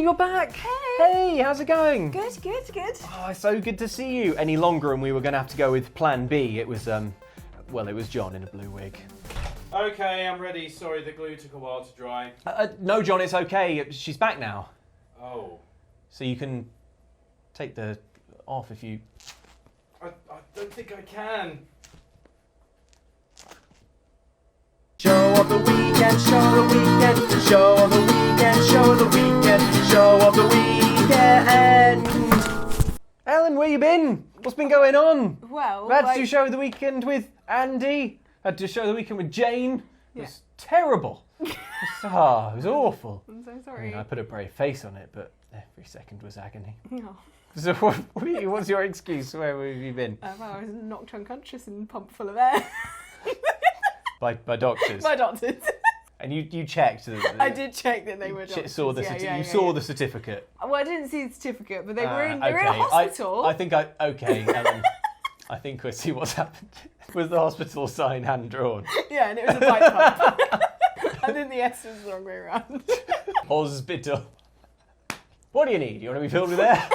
you're back. Hey, how's it going? Good. Oh, it's so good to see you. Any longer and we were going to have to go with plan B. It was, well, it was John in a blue wig. Okay, I'm ready. Sorry, the glue took a while to dry. No, John, it's okay. She's back now. Oh. So you can take the off if you... I don't think I can. Show of the weekend, show of the weekend, show of the weekend, show of the weekend, show of the weekend. Ellen, where you been? What's been going on? Well, I had to do show of the weekend with Andy. I had to do show of the weekend with Jane. It was terrible. It was awful. I'm so I sorry. mean, I put a brave face on it, but every second was agony. Oh. So what's your excuse? Where have you been? Well, I was knocked unconscious and pumped full of air. By doctors? By doctors. And you checked? I did check that they were doctors. Saw the you saw the certificate? Well, I didn't see the certificate, but they were in a hospital. Okay, Ellen. I think I see what's happened. Was the hospital sign hand drawn? Yeah, and it was a bike pump. I think the S was the wrong way around. Hospital. What do you need? You want to be filled with air?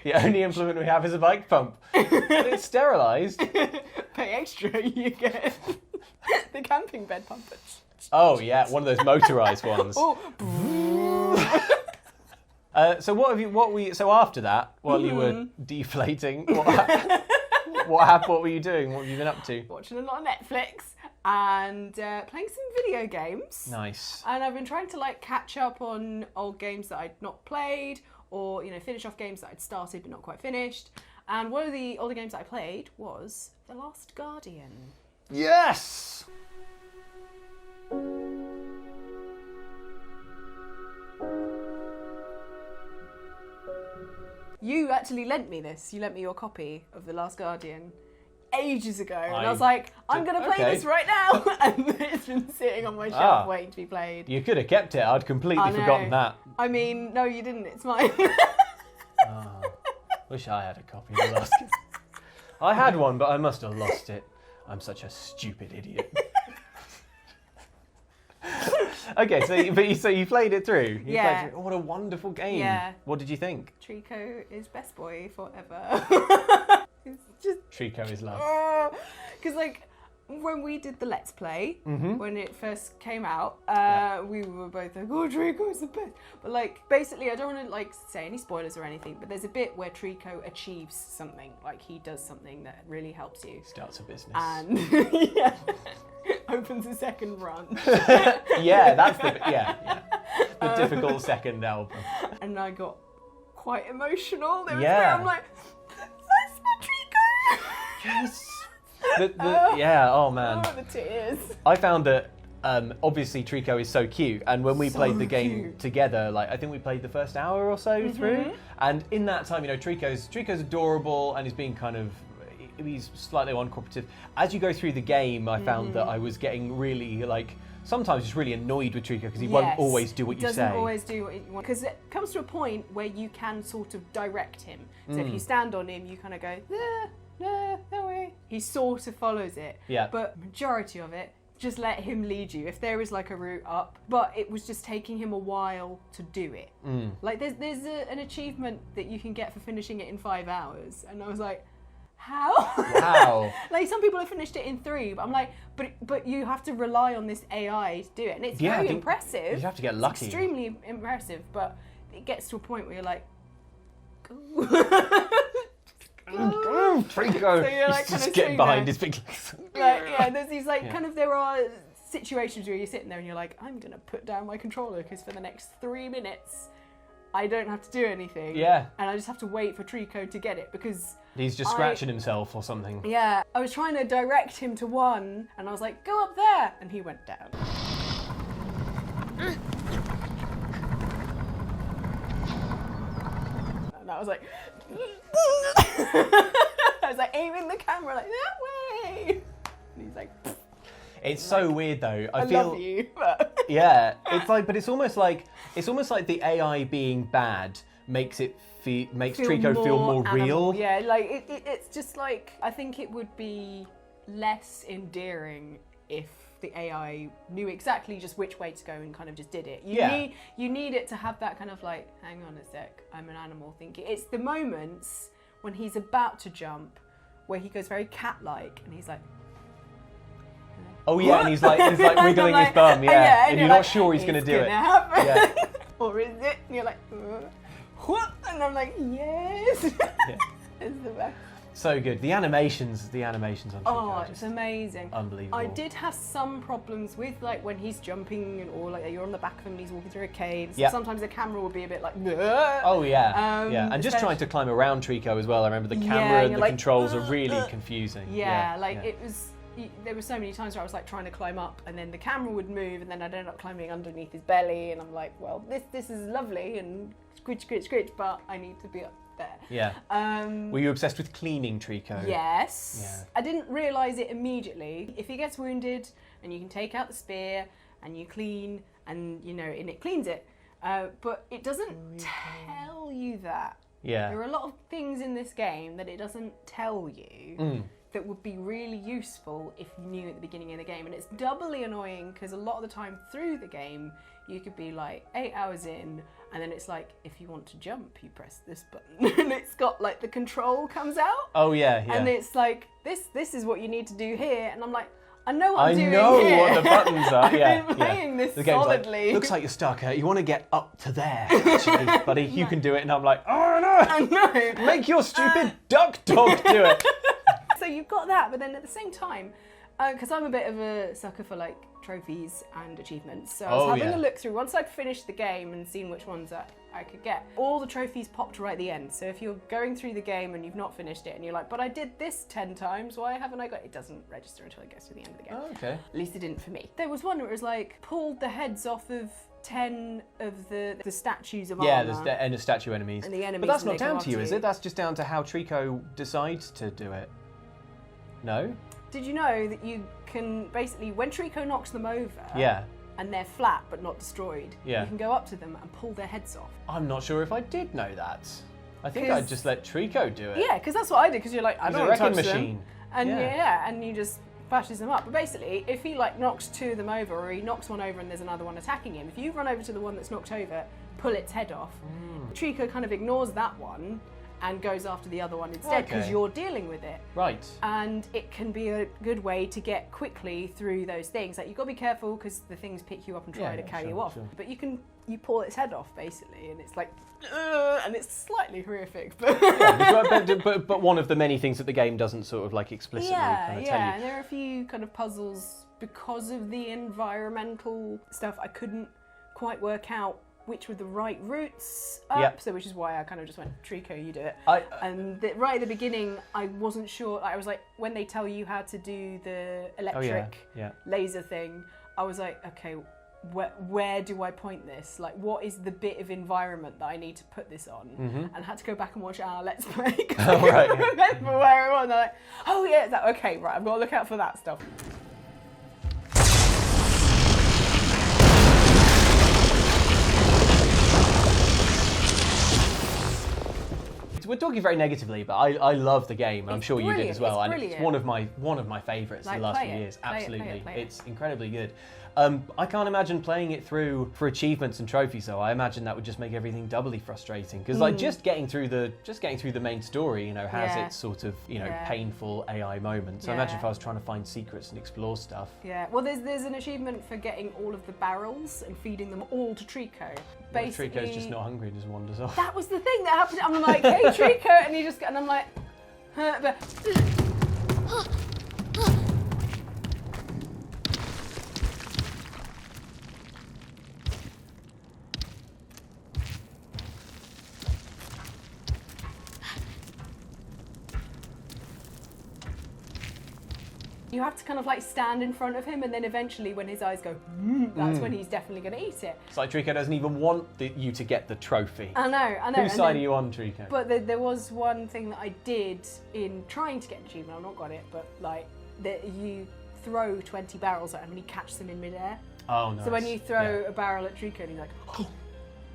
The only implement we have is a bike pump. But it's sterilised. Pay extra, you get the camping bed pumpers. Oh yeah, one of those motorised ones. Oh. So after that, while you were deflating, what happened? What were you doing? What have you been up to? Watching a lot of Netflix and playing some video games. Nice. And I've been trying to catch up on old games that I'd not played, or finish off games that I'd started but not quite finished. And one of the older games that I played was The Last Guardian. Yes! You actually lent me this. You lent me your copy of The Last Guardian ages ago. And I was I like, I'm going to play this right now. And it's been sitting on my shelf waiting to be played. You could have kept it. I'd completely forgotten that. I mean, no, you didn't. It's mine. Wish I had a copy of The Last Guardian. I had one, but I must have lost it. I'm such a stupid idiot. Okay, so you played it through. Yeah. What a wonderful game. Yeah. What did you think? Trico is best boy forever. It's just... Trico is love. Because, when we did the Let's Play, when it first came out, we were both like, oh, Trico is the best. But, basically, I don't want to, say any spoilers or anything, but there's a bit where Trico achieves something. He does something that really helps you. Starts a business. And, opens a second run. Yeah, that's the difficult second album. And I got quite emotional. There was Yeah. where I'm like, that's my Trico! Yes! Oh man. Oh, the tears. I found that obviously Trico is so cute, and when we played the game together, I think we played the first hour or so through, and in that time, Trico's adorable and he's being he's slightly uncooperative. As you go through the game, I found that I was getting really sometimes just really annoyed with Trico because he won't always do what you say. Doesn't always do what you want. Because it comes to a point where you can sort of direct him. So if you stand on him, you kind of go, no way. He sort of follows it. Yeah. But majority of it, just let him lead you. If there is a route up, but it was just taking him a while to do it. There's an achievement that you can get for finishing it in 5 hours. And I was like, how? Wow. Some people have finished it in 3, but I'm like, but you have to rely on this AI to do it, and it's very impressive. You have to get lucky. It's extremely impressive, but it gets to a point where you're like, go. Trico. So you're just getting behind his big legs. There's these there are situations where you're sitting there and you're like, I'm gonna put down my controller because for the next 3 minutes I don't have to do anything. Yeah. And I just have to wait for Trico to get it because he's just scratching himself or something. Yeah. I was trying to direct him to one and I was like, go up there, and he went down. And I was like I was aiming the camera that way. And he's like It's so weird though. I feel love you, but yeah, but it's almost like the AI being bad makes Trico feel more real. Yeah, it's just I think it would be less endearing if the AI knew exactly just which way to go and kind of just did it. You need it to have that kind of like, hang on a sec, I'm an animal thinking. It's the moments when he's about to jump where he goes very cat-like and he's like, oh yeah, and he's like wiggling his bum, and you're not sure he's going to do it. Yeah. Or is it? And you're like, what? And I'm like, yes. It's the best. So good. The animations on Trico are it's amazing. Unbelievable. I did have some problems with like when he's jumping or like you're on the back of him and he's walking through a cave. So sometimes the camera would be a bit like, oh yeah, and just trying to climb around Trico as well. I remember the camera and the like, controls are really confusing. It was. There were so many times where I was like trying to climb up and then the camera would move and then I'd end up climbing underneath his belly and I'm like, well, this is lovely and scritch, but I need to be up there. Yeah. Were you obsessed with cleaning Trico? Yes. Yeah. I didn't realise it immediately. If he gets wounded and you can take out the spear and you clean and and it cleans it, but it doesn't tell you that. Yeah. There are a lot of things in this game that it doesn't tell you. That would be really useful if you knew at the beginning of the game. And it's doubly annoying because a lot of the time through the game, you could be like 8 hours in and then it's like, if you want to jump, you press this button. And it's got like the control comes out. Oh yeah. And it's like, this is what you need to do here. And I'm like, I know what I'm doing here. I know what the buttons are. I've been playing this solidly. Like, looks like you're stuck. You want to get up to there, actually, buddy. You can do it. And I'm like, oh no. I know. Make your stupid duck dog do it. So you've got that, but then at the same time, because I'm a bit of a sucker for like trophies and achievements, so I was having a look through, once I'd finished the game and seen which ones I could get, all the trophies popped right at the end. So if you're going through the game and you've not finished it and you're like, but I did this 10 times, why haven't I got it? It doesn't register until it gets to the end of the game. Oh, okay. At least it didn't for me. There was one where it was like, pulled the heads off of 10 of the statues of armor. Yeah, there's the end of statue enemies. And the enemies. But that's not down to you, is it? That's just down to how Trico decides to do it. No? Did you know that you can basically, when Trico knocks them over, and they're flat but not destroyed, you can go up to them and pull their heads off? I'm not sure if I did know that. I think I'd just let Trico do it. Yeah, because that's what I did, because you're like, I don't want to touch machine. Them. And and you just bashes them up. But basically, if he like knocks 2 of them over, or he knocks one over and there's another one attacking him, if you run over to the one that's knocked over, pull its head off, Trico kind of ignores that one and goes after the other one instead because you're dealing with it. Right. And it can be a good way to get quickly through those things. Like, you've got to be careful because the things pick you up and try to carry you off. Sure. But you pull its head off basically, and it's like, and it's slightly horrific. But but one of the many things that the game doesn't sort of like explicitly kind of tell you. And there are a few kind of puzzles because of the environmental stuff. I couldn't quite work out which were the right routes up, so which is why I kind of just went, Trico, you do it. And right at the beginning, I wasn't sure. I was like, when they tell you how to do the electric laser thing, I was like, okay, where do I point this? Like, what is the bit of environment that I need to put this on? And I had to go back and watch our Let's Play because I couldn't remember where it was. And I'm like, oh yeah, it's that. Okay, right, I've got to look out for that stuff. We're talking very negatively, but I love the game. I'm sure you did as well. It's and it's one of my favourites the last few years. Absolutely. It's incredibly good. I can't imagine playing it through for achievements and trophies though. I imagine that would just make everything doubly frustrating because like just getting through the main story, has its sort of painful AI moments. So I imagine if I was trying to find secrets and explore stuff. Yeah. Well, there's an achievement for getting all of the barrels and feeding them all to Trico. Basically, Trico's just not hungry and just wanders off. That was the thing that happened. I'm like, hey Trico, and I'm like, you have to kind of like stand in front of him, and then eventually when his eyes go, that's when he's definitely going to eat it. It's like Trico doesn't even want you to get the trophy. I know. Whose side are you on, Trico? But there was one thing that I did in trying to get an achievement. I've not got it, but like you throw 20 barrels at him and he catches them in midair. Oh, nice. So when you throw a barrel at Trico and he's like, oh,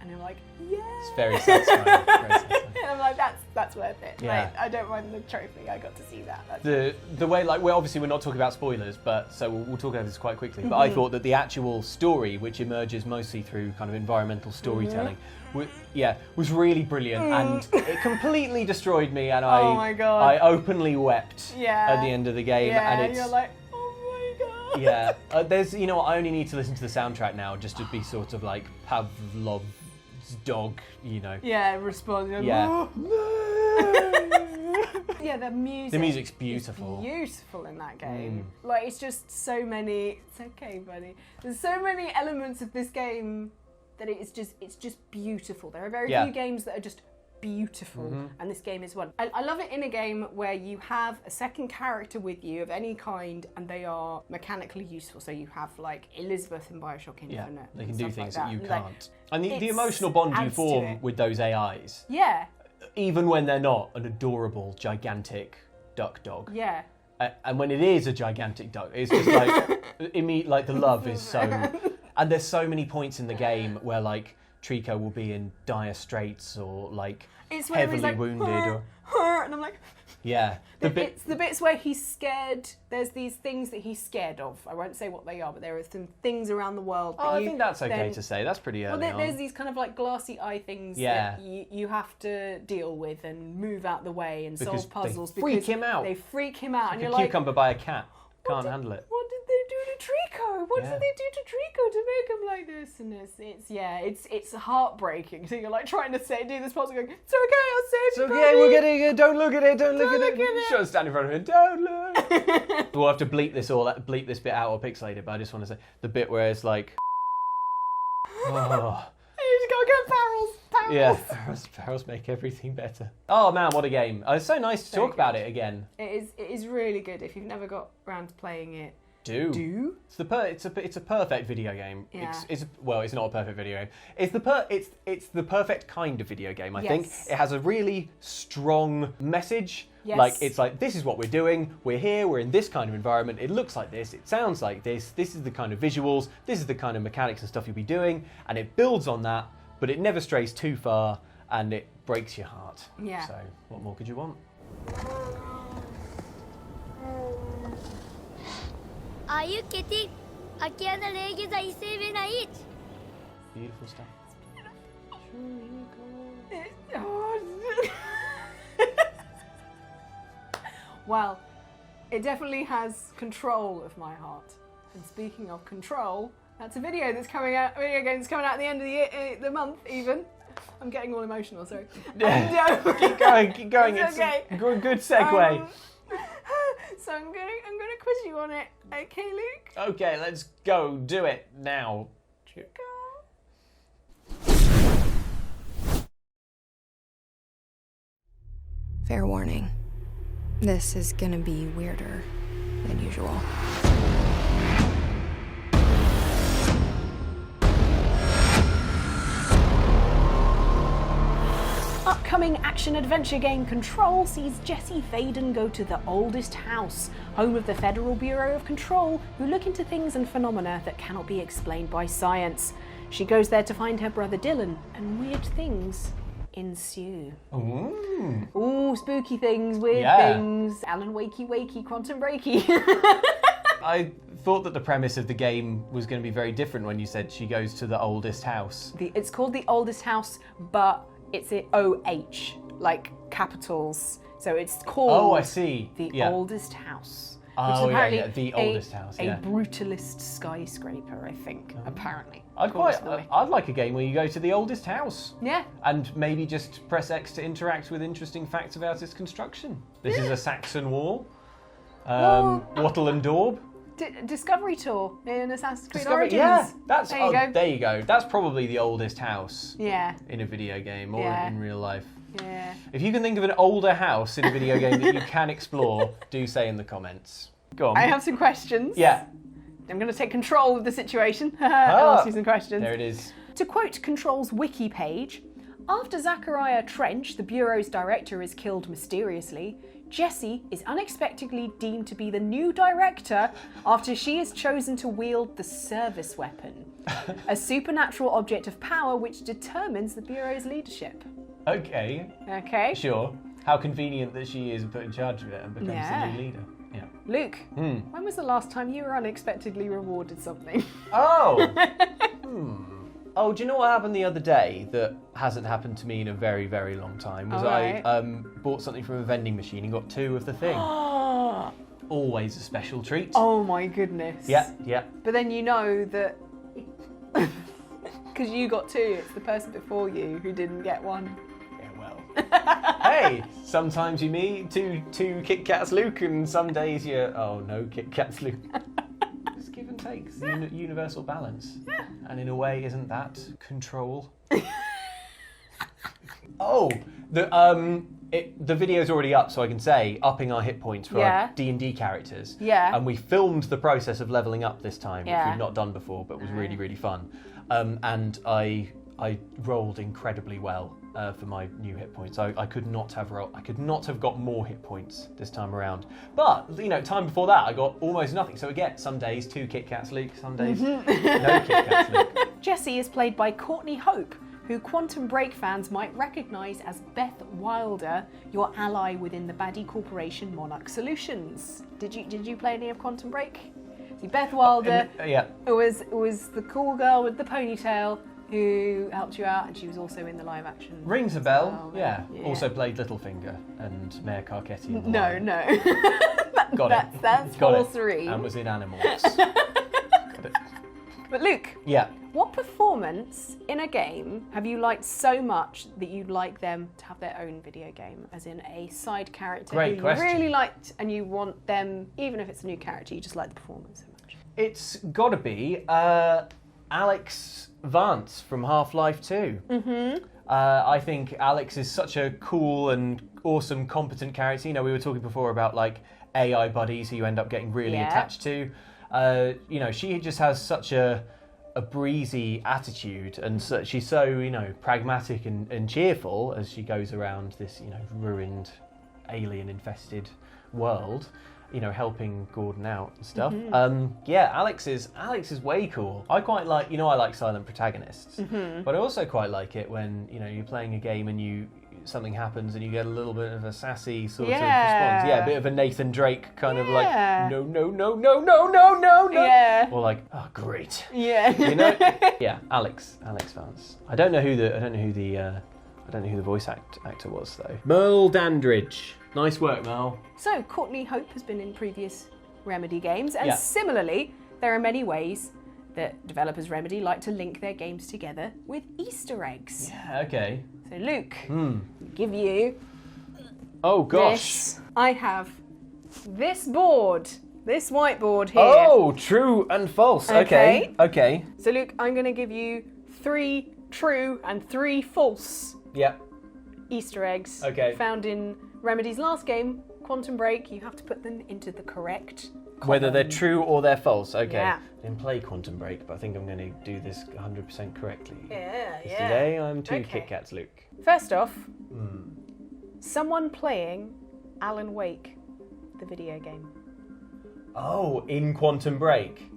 And I'm like, yeah. It's very satisfying. Very satisfying. And I'm like, that's worth it. Yeah. Like, I don't mind the trophy. I got to see that. That's The way, like, we're not talking about spoilers, but so we'll talk about this quite quickly. But I thought that the actual story, which emerges mostly through kind of environmental storytelling, was really brilliant, and it completely destroyed me. And Oh my God. I openly wept Yeah. at the end of the game, yeah, and it's you're like, oh my God. yeah. There's, you know, I only need to listen to the soundtrack now just to be sort of like Pavlov's dog, you know. Yeah, respond. Yeah. Yeah, the music. The music's beautiful. Beautiful in that game. Like, it's just so many. It's okay, buddy. There's so many elements of this game that it's just beautiful. There are very few games that are just beautiful, and this game is one. I love it in a game where you have a second character with you of any kind, and they are mechanically useful. So you have like Elizabeth in Bioshock Infinite. Yeah, they can do things that you And, can't. And the emotional bond you adds to form it. with those AIs, Yeah, even when they're not an adorable, gigantic duck dog. yeah. And when it is a gigantic duck, it's just like, like the love is so... And there's so many points in the game where like Trico will be in dire straits or like It's where he's heavily like, wounded or... and I'm like... Yeah. It's the bits where he's scared. There's these things that he's scared of. I won't say what they are, but there are some things around the world. Oh, I think that's okay to say. That's pretty early on. There's these kind of like glassy eye things that you have to deal with and move out the way and Because solve puzzles. they freak him out. They freak him out, and A you're like, cucumber by a cat. Can't handle it. what did they do to Trico? What Yeah. did they do to Trico to make him like this? And it's heartbreaking. So you're like trying to do this puzzle, going, it's okay, I'll save It's you. okay, buddy." we're getting it. Don't look at it. Don't look Don't at look it. at it. Shouldn't stand in front of it. Don't look. We'll have to bleep this bit out or pixelate it. But I just want to say the bit where it's like, oh, You just gotta go barrels. yeah, barrels make everything better. Oh man, what a game! It's so nice to Very talk about it again. It is really good. If you've never got around to playing it, Do. It's a perfect video game. Yeah. It's not a perfect video game. It's the perfect kind of video game. I think Yes. it has a really strong message. Yes. Like it's like, this is what we're doing. We're here. We're in this kind of environment. It looks like this. It sounds like this. This is the kind of visuals. This is the kind of mechanics and stuff you'll be doing. And it builds on that, but it never strays too far, and it breaks your heart. Yeah. So what more could you want? あゆけて、あきやな礼儀在せべない。 Beautiful stuff. Well, it definitely has control of my heart. And speaking of control, that's a video that's coming out. Video game that's coming out at the end of the year, the month even. I'm getting all emotional. Sorry. Keep going. Keep going. It's okay. a good segue. So I'm gonna quiz you on it. Okay, Luke. Okay, let's go. Do it now. Fair warning. This is gonna be weirder than usual. Upcoming action-adventure game Control sees Jessie Faden go to the oldest house, home of the Federal Bureau of Control, who look into things and phenomena that cannot be explained by science. She goes there to find her brother Dylan, and weird things ensue. Ooh, spooky things, weird things. Alan wakey, quantum breaky. I thought that the premise of the game was going to be very different when you said she goes to the oldest house. It's called the oldest house, but it's a OH, like capitals. So it's called Oh, I see. the oldest house. Oh, which is yeah, apparently yeah, the oldest house, yeah. A brutalist skyscraper, I think, apparently. I'd like a game where you go to the oldest house. Yeah. And maybe just press X to interact with interesting facts about its construction. This is a Saxon wall. Wattle and Daub. Discovery Tour in Assassin's Creed Discovery, Origins. yeah, There you go. That's probably the oldest house Yeah. in a video game or Yeah. in real life. Yeah. If you can think of an older house in a video game that you can explore, do say in the comments. Go on. I have some questions. Yeah. I'm going to take control of the situation. I'll ask you some questions. There it is. To quote Control's wiki page, after Zachariah Trench, the Bureau's director, is killed mysteriously, Jessie is unexpectedly deemed to be the new director after she is chosen to wield the service weapon, a supernatural object of power which determines the Bureau's leadership. Okay. Okay. Sure. How convenient that she is put in charge of it and becomes the new leader. Yeah. Luke, when was the last time you were unexpectedly rewarded something? Oh! Oh, do you know what happened the other day that hasn't happened to me in a very, very long time? Was Alright. I bought something from a vending machine and got 2 of the thing. Always a special treat. Oh my goodness. Yeah. But then you know that because you got 2, it's the person before you who didn't get 1. Yeah, well. Hey, sometimes you meet two Kit Kats Luke, and some days you're, oh, no Kit Kats Luke. It's give and take. It's the universal balance. And in a way, isn't that control? Oh, the video's already up, so I can say upping our hit points for our D&D characters. Yeah. And we filmed the process of leveling up this time, which Yeah. we've not done before, but was really, really fun. And I rolled incredibly well for my new hit points. I could not have got more hit points this time around. But time before that, I got almost nothing. So again, some days 2 Kit Kats Luke, some days no Kit Kats Luke. Jessie is played by Courtney Hope, who Quantum Break fans might recognise as Beth Wilder, your ally within the baddie corporation Monarch Solutions. Did you play any of Quantum Break? See, Beth Wilder Yeah. it was the cool girl with the ponytail who helped you out, and she was also in the live action. Rings a bell. Oh, Yeah. yeah. Also played Littlefinger and Mayor Carcetti. in The No, Lion. no. Got it. That's Got it. sorcery. And was in Animals. Got it. But Luke, Yeah. what performance in a game have you liked so much that you'd like them to have their own video game? As in a side character Great who question. you really liked, and you want them, even if it's a new character, you just like the performance so much. It's got to be Alex Vance from Half-Life 2. Mm-hmm. I think Alex is such a cool and awesome, competent character. We were talking before about like AI buddies who you end up getting really attached to. She just has such a breezy attitude, and she's so pragmatic and cheerful as she goes around this ruined, alien-infested world. Helping Gordon out and stuff. Alex is way cool. I quite like, I like silent protagonists, but I also quite like it when, you're playing a game and something happens and you get a little bit of a sassy sort of response. Yeah, a bit of a Nathan Drake kind of like, no. Yeah. Or like, oh, great. Yeah. Yeah, Alex Vance. I don't know who the voice actor was though. Merle Dandridge. Nice work, Merle. So, Courtney Hope has been in previous Remedy games, and Yeah. sively, there are many ways that developers Remedy like to link their games together with Easter eggs. Yeah, okay. So, Luke, give you Oh gosh. this. I have this whiteboard here. Oh, true and false. Okay. So, Luke, I'm going to give you 3 true and 3 false Yeah. Easter eggs Okay. found in Remedy's last game, Quantum Break. You have to put them into the correct column. Whether they're true or they're false. Okay. Yeah. I didn't play Quantum Break, but I think I'm going to do this 100% correctly. Yeah, 'Cause today I'm 2 Okay. Kit Kats, Luke. First off, someone playing Alan Wake, the video game. Oh, in Quantum Break.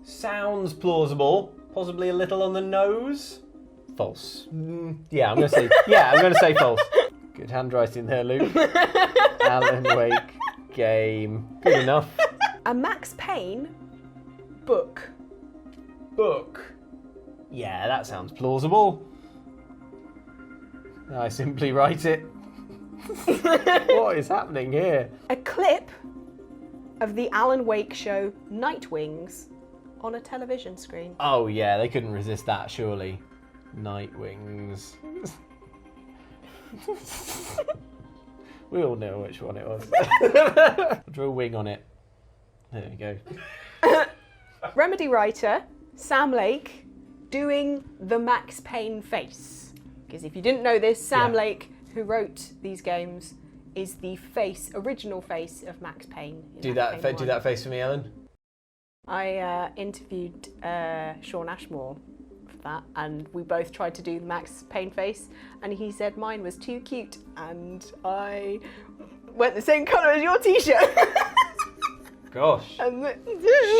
Sounds plausible. Possibly a little on the nose. False. Yeah, I'm going to say false. Good handwriting there, Luke. Alan Wake game. Good enough. A Max Payne book. Book. Yeah, that sounds plausible. I simply write it. What is happening here? A clip of the Alan Wake show Nightwings on a television screen. Oh yeah, they couldn't resist that, surely. Nightwings. We all know which one it was. I'll draw a wing on it. There we go. Remedy writer Sam Lake doing the Max Payne face. Because if you didn't know this, Sam Lake, who wrote these games, is the original face of Max Payne. Do that face for me, Ellen. I interviewed Shawn Ashmore that, and we both tried to do the Max Payne face, and he said mine was too cute, and I went the same colour as your t-shirt. Gosh. And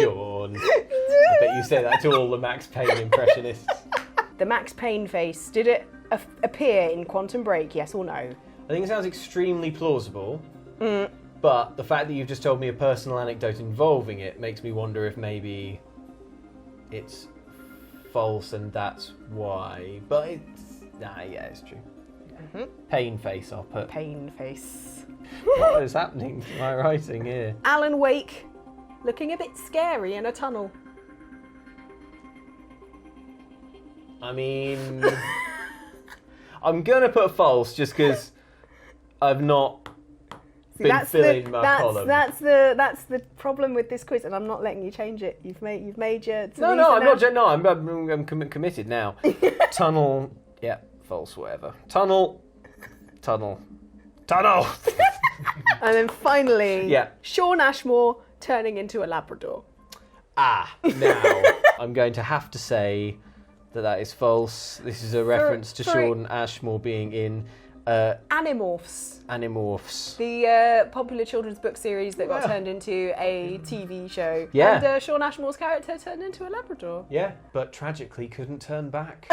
Shawn. I bet you say that to all the Max Payne impressionists. The Max Payne face, did it appear in Quantum Break, yes or no? I think it sounds extremely plausible, but the fact that you've just told me a personal anecdote involving it makes me wonder if maybe it's false and that's why. But it's true. Pain face, I'll put. Pain face. What is happening to my writing here? Alan Wake, looking a bit scary in a tunnel. I mean, I'm gonna put false just because I've not been filling my column. That's the problem with this quiz, and I'm not letting you change it. You've made your. I'm not. No, I'm committed now. Tunnel. Yeah, false. Whatever. Tunnel. And then finally, Yeah. Shawn Ashmore turning into a Labrador. Now I'm going to have to say that is false. This is a reference to sorry. Shawn Ashmore being in Animorphs. Animorphs. The popular children's book series that got turned into a TV show. Yeah. And Shawn Ashmore's character turned into a Labrador. Yeah, but tragically couldn't turn back.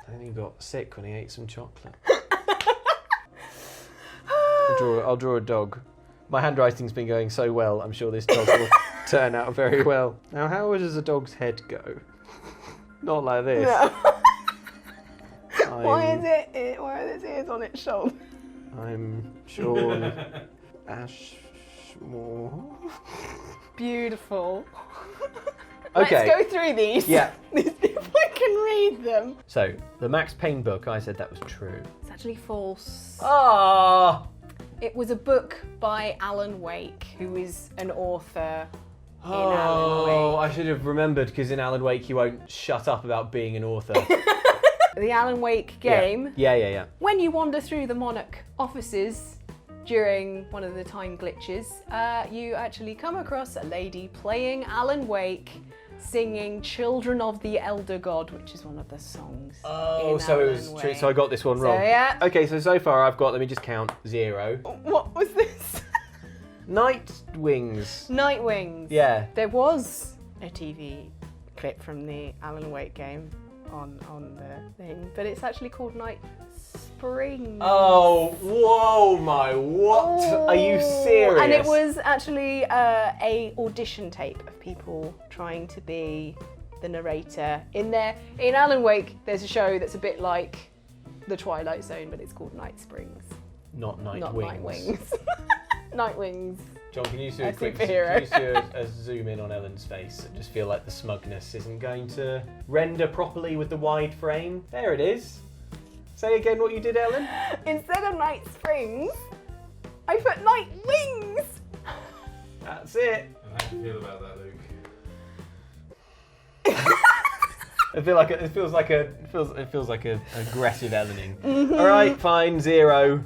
And he got sick when he ate some chocolate. I'll draw a dog. My handwriting's been going so well, I'm sure this dog will turn out very well. Now, how does a dog's head go? Not like this. No. Why are its ears on its shoulder? I'm Shawn Ashmore. Beautiful. Okay. Let's go through these. Yeah. If I can read them. So, the Max Payne book, I said that was true. It's actually false. Ah! It was a book by Alan Wake, who is an author in Alan Wake. I should have remembered, because in Alan Wake you won't shut up about being an author. The Alan Wake game. Yeah. When you wander through the Monarch offices during one of the time glitches, you actually come across a lady playing Alan Wake, singing Children of the Elder God, which is one of the songs. Oh, in so it Alan was true. Wake. So I got this one wrong. yeah. Okay, so far I've got, let me just count, 0. What was this? Nightwings. Nightwings. Yeah. There was a TV clip from the Alan Wake game on the thing, but it's actually called Night Springs. Oh, whoa, what? Are you serious? And it was actually a audition tape of people trying to be the narrator. In Alan Wake, there's a show that's a bit like The Twilight Zone, but it's called Night Springs. Not Nightwings. Not Nightwings. Nightwings. John, can you do A superhero. a zoom in on Ellen's face and just feel like the smugness isn't going to render properly with the wide frame? There it is. Say again what you did, Ellen. Instead of Night Springs, I put Night Wings. That's it. How do you feel about that, Luke? It feels like a aggressive Ellening. All right, fine, 0.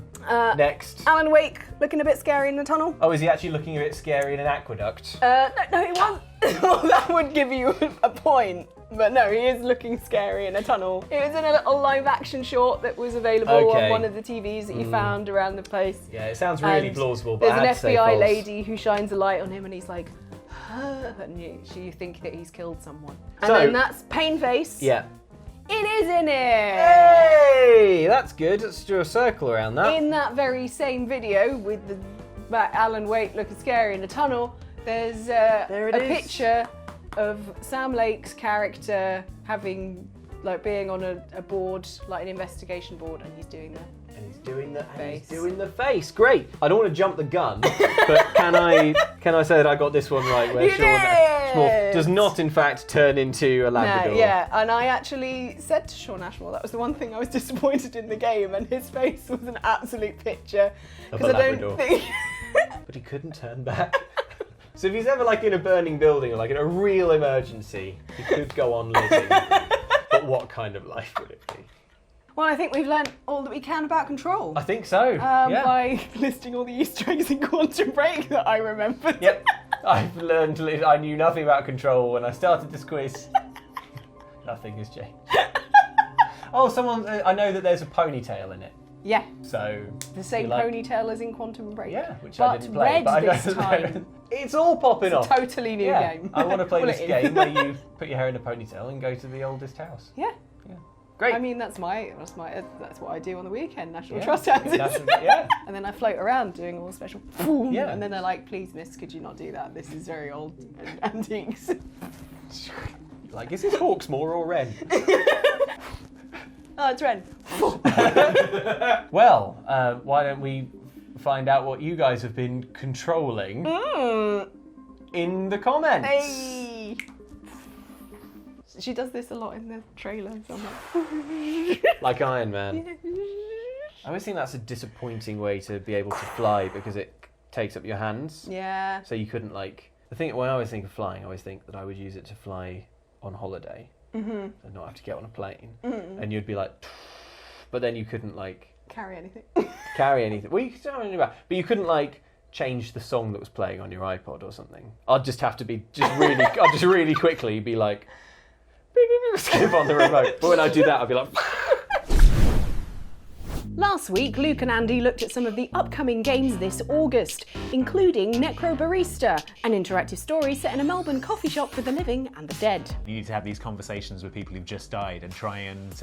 Next. Alan Wake looking a bit scary in the tunnel. Oh, is he actually looking a bit scary in an aqueduct? No, he wasn't. Well, that would give you a point. But no, he is looking scary in a tunnel. It was in a little live-action short that was available on one of the TVs that you found around the place. Yeah, it sounds really And plausible, but I had there's to say an FBI false. lady who shines a light on him, and he's like, and you think that he's killed someone. And So- then that's Pain Face. Yeah. It is in it. Hey, that's good. Let's draw a circle around that. In that very same video with the Alan Wake looking scary in the tunnel, there's There it a is. picture of Sam Lake's character being on a board, like an investigation board, and he's doing that. And he's doing the Face. face. Great. I don't want to jump the gun, but can I say that I got this one right? Where You Shawn did! Ashmore does not, in fact, turn into a Labrador. No, yeah, and I actually said to Shawn Ashmore that was the one thing I was disappointed in the game, and his face was an absolute picture. Of Because a I don't Labrador. think. But he couldn't turn back. So if he's ever in a burning building or in a real emergency, he could go on living. But what kind of life would it be? Well, I think we've learnt all that we can about Control. I think so. Yeah. By listing all the Easter eggs in Quantum Break that I remembered. Yep. I knew nothing about Control when I started this quiz. Nothing has changed. Oh, someone. I know that there's a ponytail in it. Yeah. So The same ponytail as in Quantum Break. Yeah, which I didn't play. Red But I know this that time. it's all popping off. Totally new game. I want to play Well, this it is. game where you put your hair in a ponytail and go to the oldest house. Yeah. Great. I mean, that's what I do on the weekend. National Trust houses. Yeah. And then I float around doing all special. Boom, Yeah. And then they're like, "Please, miss, could you not do that? This is very old and antiques." Like, is this Hawksmoor or Wren? Oh, it's Ren. Well, why don't we find out what you guys have been controlling in the comments? Hey. She does this a lot in the trailer. So I'm like, Like Iron Man. I always think that's a disappointing way to be able to fly because it takes up your hands. yeah. So you couldn't the thing when I always think of flying, I always think that I would use it to fly on holiday and not have to get on a plane. And you'd be like, but then you couldn't Carry anything. carry anything. Well, you could tell me about, but you couldn't change the song that was playing on your iPod or something. I'd just have to be I'd just really quickly be like, skip on the remote. But when I do that, I'd be like. Last week, Luke and Andy looked at some of the upcoming games this August, including Necro Barista, an interactive story set in a Melbourne coffee shop for the living and the dead. You need to have these conversations with people who've just died and try and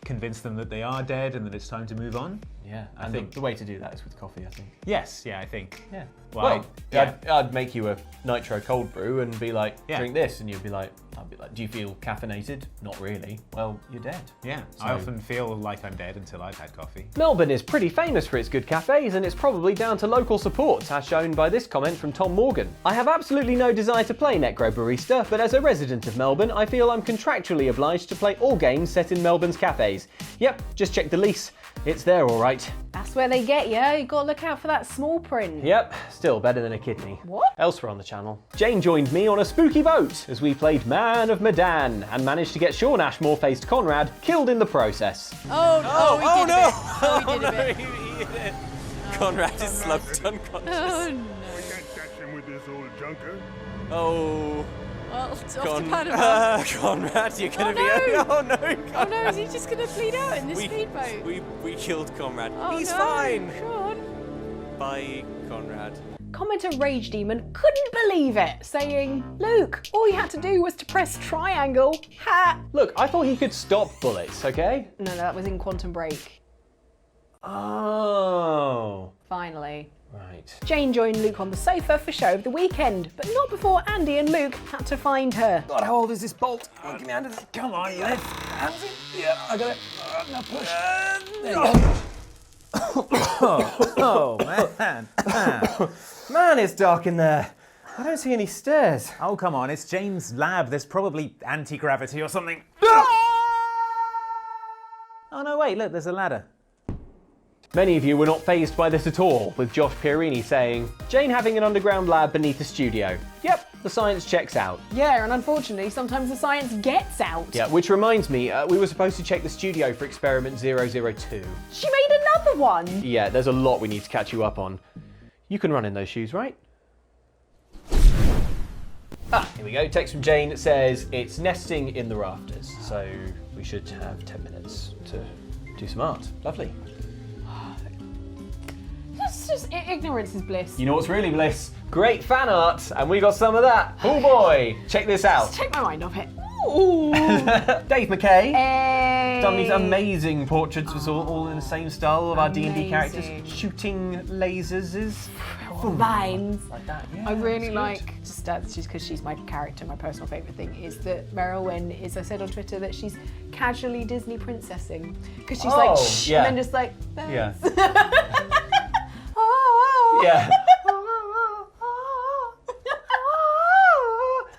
convince them that they are dead and that it's time to move on. Yeah, I think the way to do that is with coffee, I think. Yes, yeah, I think. Yeah. Well, I'd make you a nitro cold brew and be like, Yeah. drink this, and I'd be like, do you feel caffeinated? Not really. Well, you're dead. Yeah, I often feel like I'm dead until I've had coffee. Melbourne is pretty famous for its good cafes, and it's probably down to local support, as shown by this comment from Tom Morgan. I have absolutely no desire to play Necro Barista, but as a resident of Melbourne, I feel I'm contractually obliged to play all games set in Melbourne's cafes. Yep, just check the lease. It's there all right. That's where they get you. You got to look out for that small print. Yep, still better than a kidney. What? Elsewhere on the channel, Jane joined me on a spooky boat as we played Man of Medan and managed to get Shawn Ashmore faced Conrad, killed in the process. Conrad is slumped unconscious. Oh no. We can't catch him with this old junker. Oh. Well, it's off to Panama. Conrad, you're gonna Oh, be. no. Oh no! Conrad. Oh no, is he just gonna bleed out in this speedboat? We killed Conrad. Oh, He's no, fine. Sean. Bye, Conrad. Commenter Rage Demon couldn't believe it, saying, "Luke, all you had to do was to press triangle." Ha! Look, I thought he could stop bullets, okay? No, that was in Quantum Break. Oh. Finally. Right. Jane joined Luke on the sofa for show of the weekend, but not before Andy and Luke had to find her. God, how old is this bolt? Give me under this. Come on, let's. Yeah, I got it. Now push. There you Oh, man. go. Man, it's dark in there. I don't see any stairs. Oh, come on, it's Jane's lab. There's probably anti-gravity or something. Oh, no, wait, look, there's a ladder. Many of you were not fazed by this at all, with Josh Pierini saying, Jane having an underground lab beneath the studio. Yep, the science checks out. Yeah, and unfortunately, sometimes the science gets out. Yeah, which reminds me, we were supposed to check the studio for experiment 002. She made another one. Yeah, there's a lot we need to catch you up on. You can run in those shoes, right? Ah, here we go. Text from Jane says, it's nesting in the rafters, so we should have 10 minutes to do some art. Lovely. Ignorance is bliss. You know what's really bliss? Great fan art, and we got some of that. Oh boy, check this out. Let's take my mind off it. Ooh. Dave McKay. Hey. Done these amazing portraits, was all in the same style of our D&D characters, Amazing. shooting lasers. Vines. Like that, yeah. I really it's good. like, just because she's my character, my personal favourite thing is that Merylwen is, I said on Twitter that she's casually Disney princessing. Because she's like, shh, yeah. and then just like, Yeah. oh. Yeah.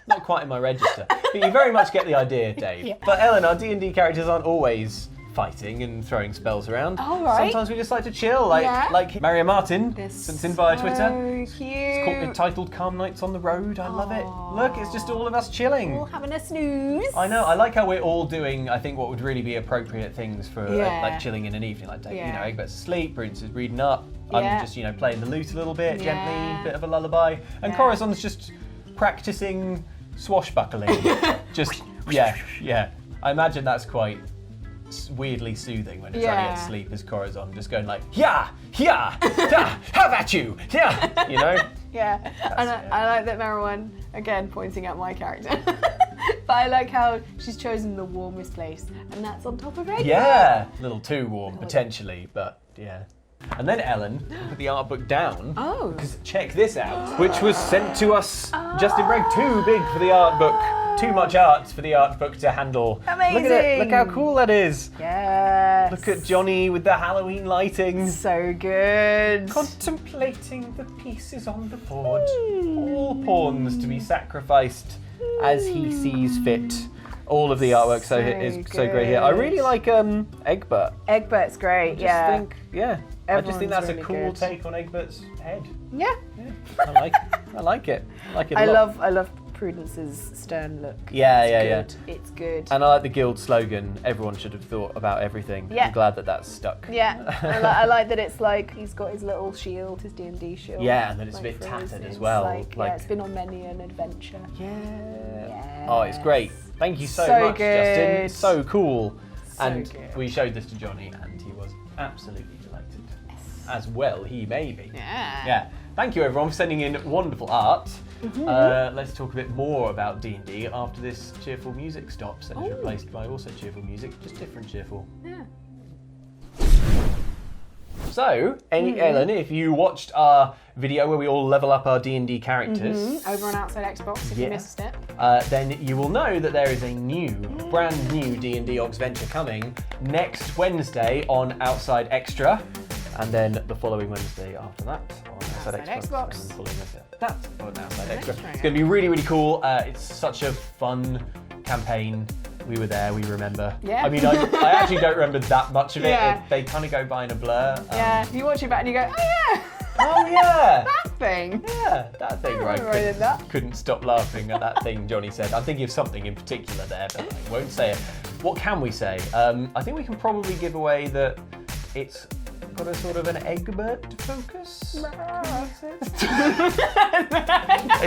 Not quite in my register, but you very much get the idea, Dave. Yeah. But Ellen, our D&D characters aren't always fighting and throwing spells around. Oh, right. Sometimes we just like to chill, Yeah. like Maria Martin, sent in via Twitter. So cute. It's titled Calm Nights on the Road. I love it. Look, it's just all of us chilling. All having a snooze. I know. I like how we're all doing, I think, what would really be appropriate things for Yeah. like chilling in an evening. Like, Yeah. Egg gets to sleep, Prince is reading up. Yeah. I'm just, playing the lute a little bit, Yeah. gently, bit of a lullaby. And Yeah. Corazon's just practicing swashbuckling. Just, yeah. I imagine that's quite weirdly soothing when it's trying to get to sleep as Corazon, just going like, yeah, have at you, yeah, you know? Yeah, and I like that Meruan, again, pointing at my character. But I like how she's chosen the warmest place, and that's on top of Egbert. Yeah, a little too warm, potentially, but yeah. And then Ellen put the art book down. Oh. Because check this out, which was sent to us just in break. Too big for the art book. Too much art for the art book to handle. Amazing. Look at it. Look how cool that is. Yes. Look at Johnny with the Halloween lighting. So good. Contemplating the pieces on the board. All pawns to be sacrificed as he sees fit. All of the artwork is so great here. I really like Egbert. Egbert's great, I just think that's really a cool good. take on Egbert's head. Yeah. I like it. I like it a lot. I love Prudence's stern look. Yeah. It's good. And I like the guild slogan, everyone should have thought about everything. Yeah. I'm glad that that's stuck. Yeah, I like that it's like he's got his little shield, his D&D shield. Yeah, and then it's a like bit for his tattered as well. yeah, it's been on many an adventure. Yeah. Oh, it's great. Thank you so So much, good. Justin. So cool. So and good. we showed this to Johnny and he was absolutely delighted. As well he may be. Yeah. Thank you everyone for sending in wonderful art. Let's talk a bit more about D&D after this cheerful music stops and is replaced by also cheerful music, just different cheerful. Yeah. So, Ellen, if you watched our video where we all level up our D&D characters, Over on Outside Xbox, if you missed it. then you will know that there is a brand new D&D Ogs venture coming next Wednesday on Outside Xtra, and then the following Wednesday after that on Outside Xbox. And the following Wednesday after that on Outside Xtra. It's going to be really, really cool. It's such a fun campaign. We were there, we remember. Yeah. I mean, I actually don't remember that much of it. Yeah. They kind of go by in a blur. You watch it back and you go, oh yeah! Oh yeah! That thing! Yeah, that thing, right? remember I did that. Couldn't stop laughing at that thing Johnny said. I'm thinking of something in particular there, but I won't say it. What can we say? I think we can probably give away that it's got a sort of an Egbert focus. Is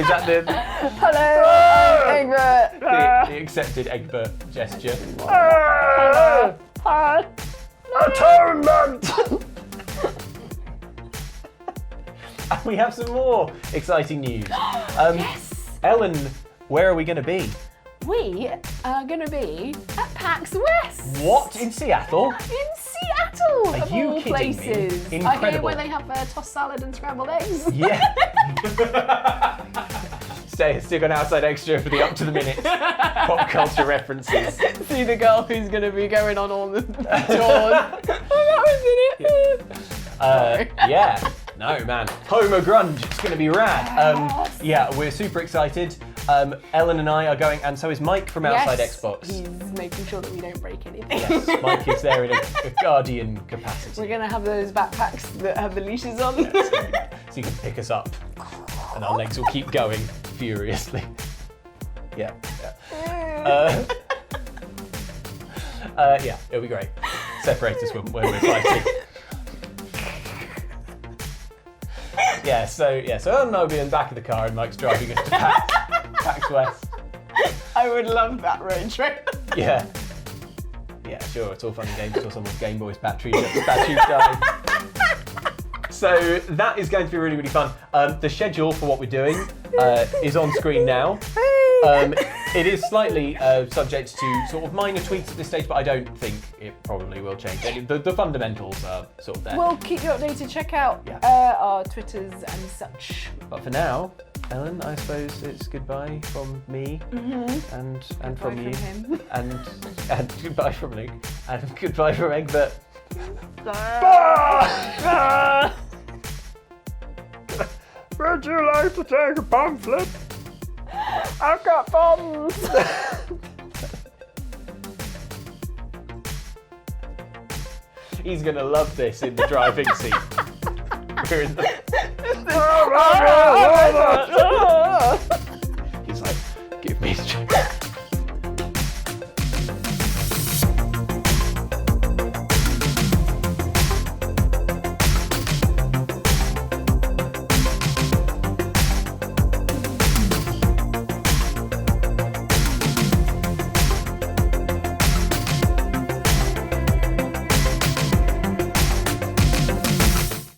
that the Hello, Egbert! the accepted Egbert gesture? Atonement! And we have some more exciting news. Yes! Ellen, where are we going to be? We are going to be at PAX West! What? In Seattle? In Seattle! Are of you all kidding me? places. I hear Incredible. where they have tossed salad and scrambled eggs. Yeah. Stick on Outside Extra for the up-to-the-minute pop culture references. See the girl who's going to be going on all the tours. Oh, that was in it! Yeah. No, man. Homer Grunge. It's going to be rad. Yeah, we're super excited. Ellen and I are going, and so is Mike from Outside Xbox. He's making sure that we don't break anything. Yes, Mike is there in a guardian capacity. We're going to have those backpacks that have the leashes on. So you can pick us up, and our legs will keep going furiously. Yeah. Yeah, it'll be great. Separate us when we're fighting. So Ellen and I will be in the back of the car, and Mike's driving us to PAX West. I would love that road trip. Yeah, sure. It's all fun and games until someone's Game Boy's batteries died. So that is going to be really, really fun. The schedule for what we're doing is on screen now. It is slightly subject to sort of minor tweaks at this stage, but I don't think it probably will change. The fundamentals are sort of there. We'll keep you updated. Check out our Twitters and such. But for now, Ellen, I suppose it's goodbye from me and from you, him. and goodbye from Luke, and goodbye from Egbert. Would you like to take a pamphlet? I've got bombs. He's gonna love this in the driving seat. We're in the...